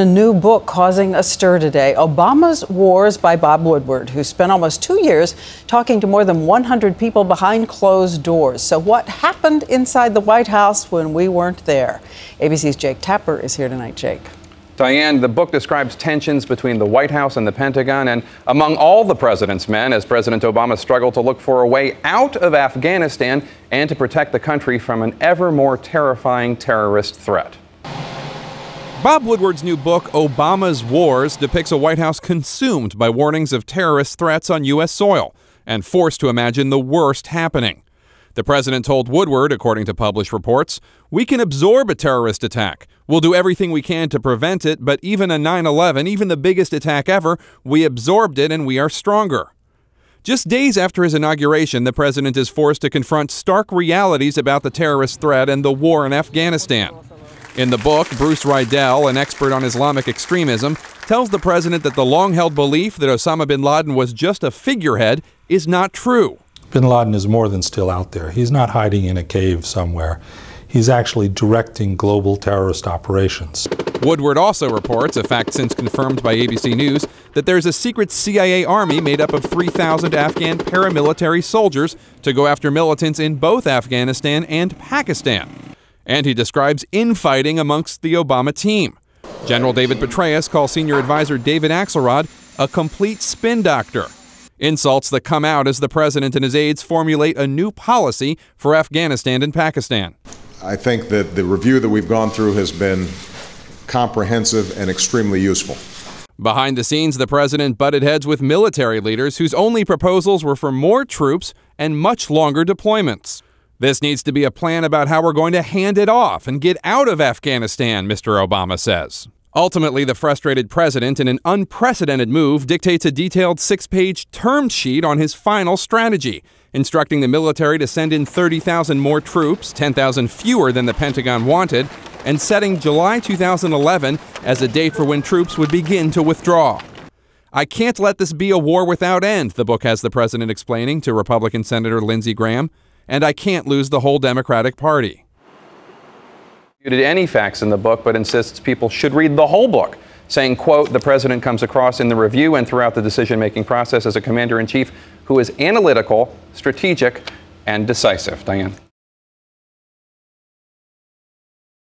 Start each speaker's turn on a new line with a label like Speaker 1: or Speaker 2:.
Speaker 1: A new book causing a stir today, Obama's Wars by Bob Woodward, who spent almost 2 years talking to more than 100 people behind closed doors. So what happened inside the White House when we weren't there? ABC's Jake Tapper is here tonight. Jake.
Speaker 2: Diane, the book describes tensions between the White House and the Pentagon and among all the president's men as President Obama struggled to look for a way out of Afghanistan and to protect the country from an ever more terrifying terrorist threat.
Speaker 3: Bob Woodward's new book, Obama's Wars, depicts a White House consumed by warnings of terrorist threats on U.S. soil and forced to imagine the worst happening. The president told Woodward, according to published reports, "We can absorb a terrorist attack. We'll do everything we can to prevent it, but even a 9/11, even the biggest attack ever, we absorbed it and we are stronger." Just days after his inauguration, the president is forced to confront stark realities about the terrorist threat and the war in Afghanistan. In the book, Bruce Riedel, an expert on Islamic extremism, tells the president that the long-held belief that Osama bin Laden was just a figurehead is not true.
Speaker 4: Bin Laden is more than still out there. He's not hiding in a cave somewhere. He's actually directing global terrorist operations.
Speaker 3: Woodward also reports, a fact since confirmed by ABC News, that there's a secret CIA army made up of 3,000 Afghan paramilitary soldiers to go after militants in both Afghanistan and Pakistan. And he describes infighting amongst the Obama team. General David Petraeus calls senior advisor David Axelrod a complete spin doctor. Insults that come out as the president and his aides formulate a new policy for Afghanistan and Pakistan.
Speaker 5: I think that the review that we've gone through has been comprehensive and extremely useful.
Speaker 3: Behind the scenes, the president butted heads with military leaders whose only proposals were for more troops and much longer deployments. This needs to be a plan about how we're going to hand it off and get out of Afghanistan, Mr. Obama says. Ultimately, the frustrated president, in an unprecedented move, dictates a detailed 6-page term sheet on his final strategy, instructing the military to send in 30,000 more troops, 10,000 fewer than the Pentagon wanted, and setting July 2011 as a date for when troops would begin to withdraw. "I can't let this be a war without end," the book has the president explaining to Republican Senator Lindsey Graham, "and I can't lose the whole Democratic Party."
Speaker 2: Disputed any facts in the book, but insists people should read the whole book, saying, quote, "The president comes across in the review and throughout the decision-making process as a commander-in-chief who is analytical, strategic, and decisive." Diane.